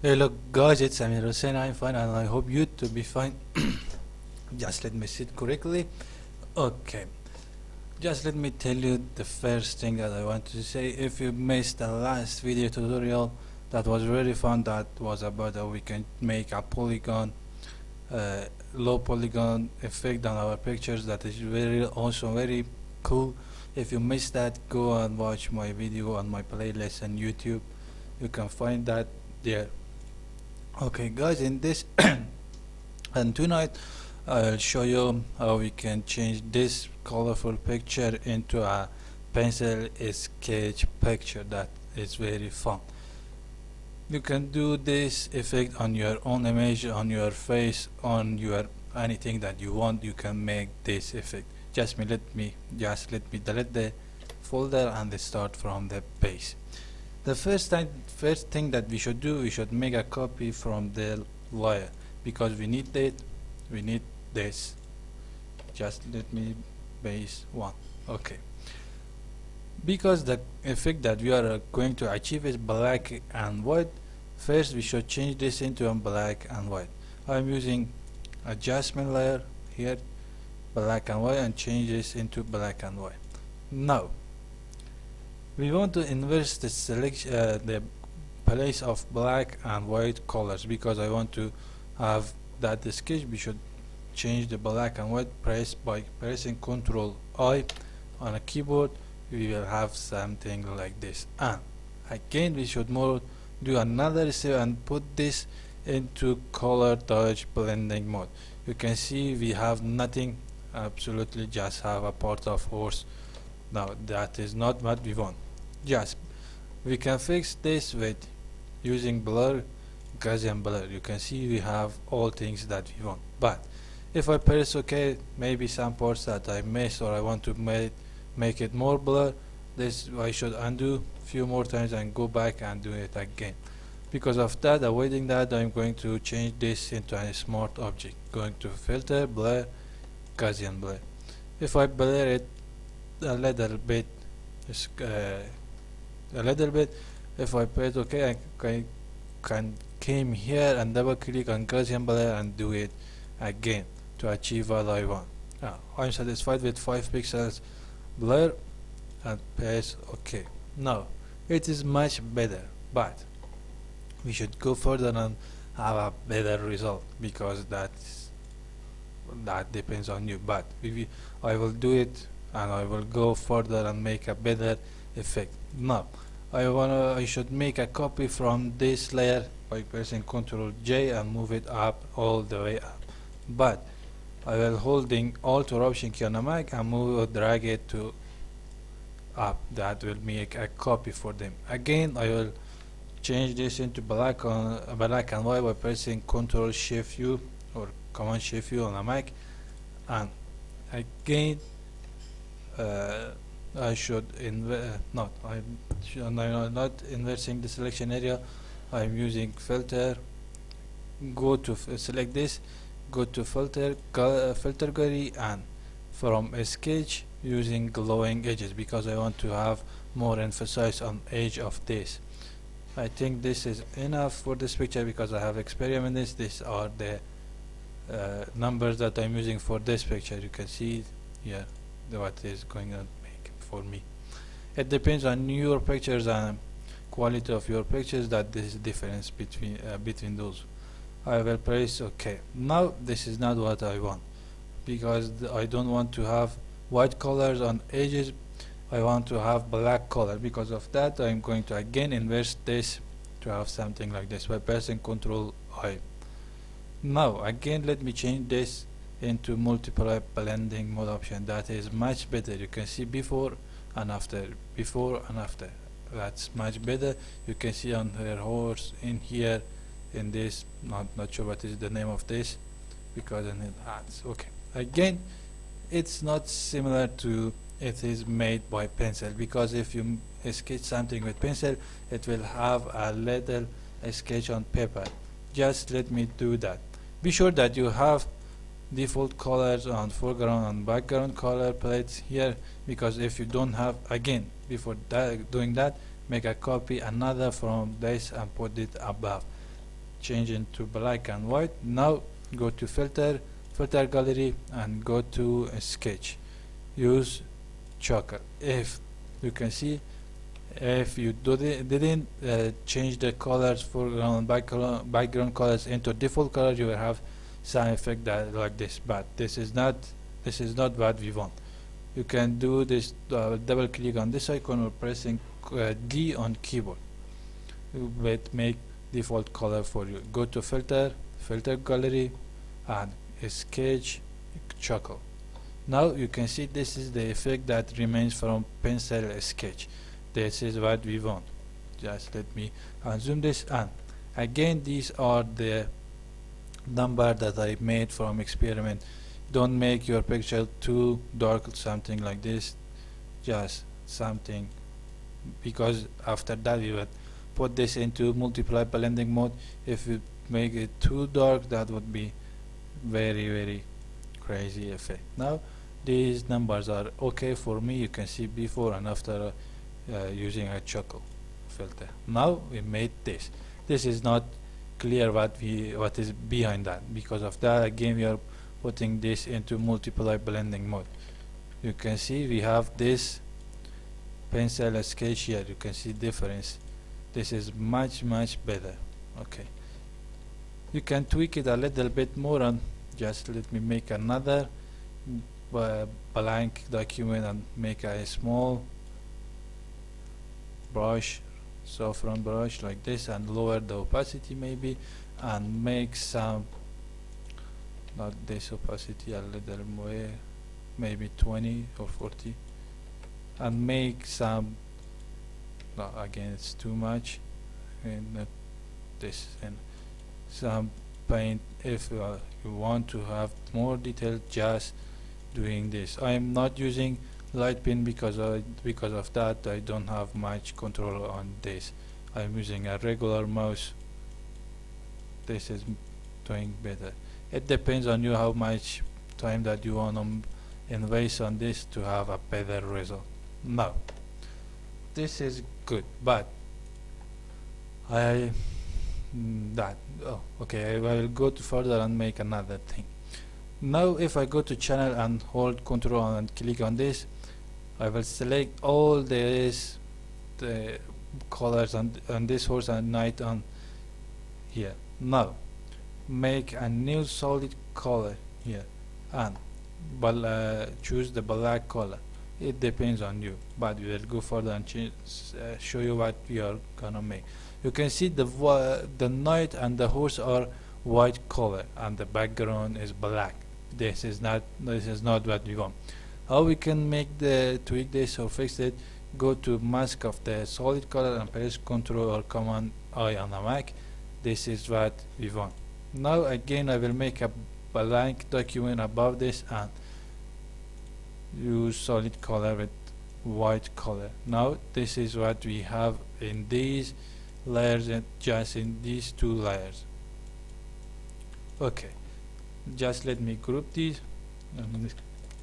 Hello guys, it's Amir Hussein. I'm fine and I hope you to be fine. Just let me sit correctly. Okay, just let me tell you the first thing that I want to say. If you missed the last video tutorial, that was really fun. That was about how we can make a polygon, low polygon effect on our pictures. That is very awesome, very cool. If you missed that, go and watch my video on my playlist on YouTube. You can find that there. Okay guys, in this and tonight I'll show you how we can change this colorful picture into a pencil sketch picture. That is very fun. You can do this effect on your own image, on your face, on your anything that you want. You can make this effect. Let me delete the folder and start from the base. The first thing that we should do, we should make a copy from the layer because we need this. Just let me base 1. Okay. Because the effect that we are going to achieve is black and white, first we should change this into a black and white. I'm using adjustment layer here, black and white, and change this into black and white. Now we want to inverse the selection, the place of black and white colors, because I want to have that the sketch. We should change the black and white press by pressing Ctrl I on a keyboard. We will have something like this, and again we should do another step and put this into color dodge blending mode. You can see we have nothing, absolutely just have a part of horse. Now that is not what we want. Yes, we can fix this with using blur, Gaussian blur. You can see we have all things that we want. But if I press OK, maybe some parts that I missed or I want to make it more blur, this I should undo few more times and go back and do it again. Because of that, avoiding that, I'm going to change this into a smart object. Going to filter, blur, Gaussian blur. If I blur it a little bit, if I press OK, I can came here and double click on Gaussian blur and do it again to achieve what I want. Now I'm satisfied with 5 pixels blur and press OK. Now it is much better, but we should go further and have a better result, because that depends on you. But I will do it and I will go further and make a better effect. Now I should make a copy from this layer by pressing Ctrl J and move it up, all the way up. But I will holding Alt or Option key on a Mac and move or drag it to up. That will make a copy for them. Again I will change this into black and white by pressing Ctrl Shift U or Command Shift U on a Mac, and again I should not inversing the selection area. I'm using filter, go to select this, go to filter gallery, and from sketch using glowing edges, because I want to have more emphasis on edge of this. I think this is enough for this picture because I have experimented. These are the numbers that I'm using for this picture. You can see here what is going on make for me. It depends on your pictures and quality of your pictures, that this is difference between those. I will press OK. Now this is not what I want, because I don't want to have white colors on edges. I want to have black color. Because of that, I'm going to again inverse this to have something like this by pressing Ctrl I. Now again let me change this into multiply blending mode option. That is much better. You can see before and after, that's much better. You can see on her horse in here, in this, not sure what is the name of this, because in it adds. Okay, again it's not similar to it is made by pencil, because if you sketch something with pencil, it will have a little sketch on paper. Just let me do that. Be sure that you have default colors on foreground and background color palettes here, because if you don't have, again before doing that, make a copy another from this and put it above. change into black and white. Now go to filter gallery and go to sketch. Use choker. If you can see, if you didn't change the colors, foreground and background colors into default color, you will have some effect that like this, but this is not what we want. You can do this, double click on this icon or pressing D on keyboard. It make default color for you. Go to filter gallery and sketch choker. Now you can see this is the effect that remains from pencil sketch. This is what we want. Just let me unzoom this, and again these are the number that I made from experiment. Don't make your picture too dark, something like this, just something, because after that we will put this into multiply blending mode. If you make it too dark, that would be very crazy effect. Now these numbers are okay for me. You can see before and after using a choker filter. Now we made this. This is not clear what is behind that. Because of that, again we are putting this into multiply blending mode. You can see we have this pencil sketch here. You can see difference. This is much better. Okay, you can tweak it a little bit more, and just let me make another blank document and make a small brush, saffron brush like this, and lower the opacity maybe, and make some, not this opacity, a little more, maybe 20 or 40, and make some, no, again it's too much, and not this, and some paint. If you want to have more detail, just doing this. I am not using light pen because of that I don't have much control on this. I'm using a regular mouse. This is doing better. It depends on you how much time that you want to invest on this to have a better result. Now this is good, but okay, I will go to further and make another thing. Now if I go to channel and hold control and click on this, I will select all the colors on this horse and night on here. Now make a new solid color here and choose the black color. It depends on you, but we will go further and show you what we are gonna make. You can see the knight and the horse are white color and the background is black. This is not what we want. How we can tweak this or fix it? Go to mask of the solid color and press Ctrl or Command I on the Mac. This is what we want. Now again I will make a blank document above this and use solid color with white color. Now this is what we have in these layers, and just in these two layers. Okay, just let me group these and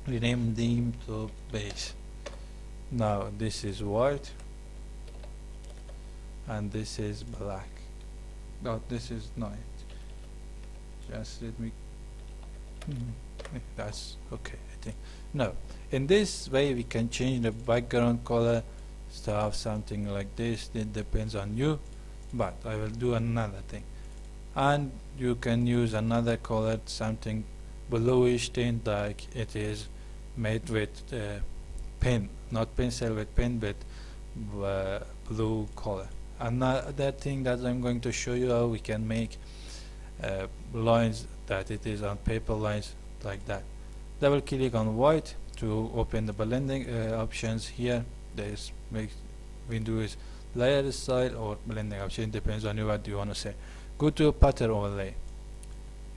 rename them to base. Now this is white and this is black. No, this is night. Just let me that's okay, I think. Now in this way we can change the background color to have something like this. It depends on you, but I will do another thing. And you can use another color, something bluish tint, like it is made with pen, not pencil with pen, but blue color. Another thing that I'm going to show you, how we can make lines that it is on paper lines like that. Double click on white to open the blending options here. This makes window is layer style or blending option, depends on you what you want to say. Go to pattern overlay.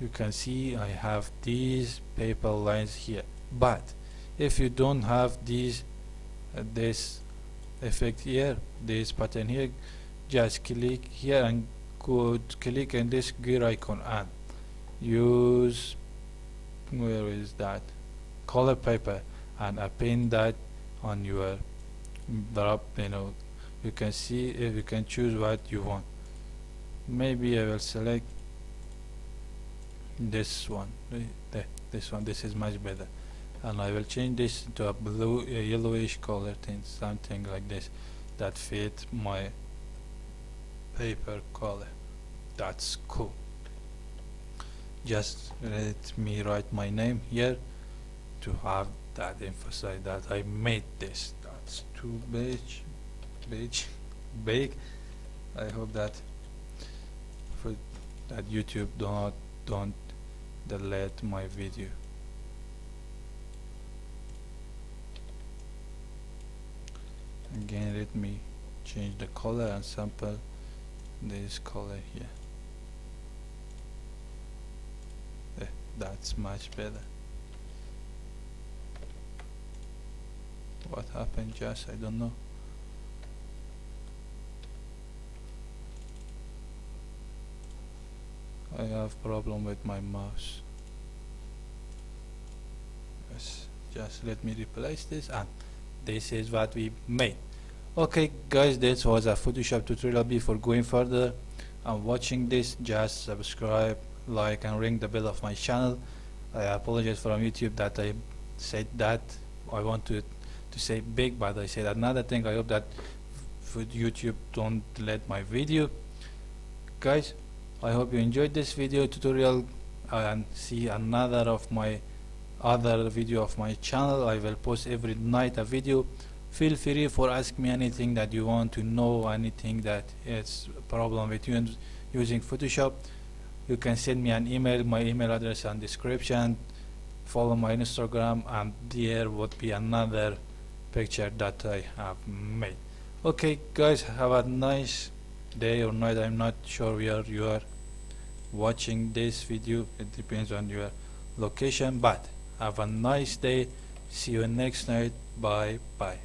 You can see I have these paper lines here, but if you don't have these this effect here, this pattern here, just click here and go to click on this gear icon and use, where is that, color paper, and append that on your drop. You can see if you can choose what you want. Maybe I will select this one, this one, this is much better, and I will change this to a blue, yellowish color tint, something like this, that fit my paper color. That's cool. Just let me write my name here to have that emphasize that I made this. That's too big. I hope that YouTube don't delete my video. Again, let me change the color and sample this color here. That's much better. What happened, Josh? I don't know. I have problem with my mouse. Yes, just let me replace this, and this is what we made. Okay guys, this was a Photoshop tutorial. Before going further and watching this, just subscribe, like and ring the bell of my channel. I apologize from YouTube that I said that. I want to say big, but I said another thing. I hope that YouTube don't delete my video. Guys, I hope you enjoyed this video tutorial, and see another of my other video of my channel. I will post every night a video. Feel free for ask me anything that you want to know, anything that is a problem with you using Photoshop. You can send me an email. My email address and description. Follow my Instagram, and there would be another picture that I have made. Okay guys, have a nice day or night. I'm not sure where you are watching this video. It depends on your location, but have a nice day. See you next night. Bye bye.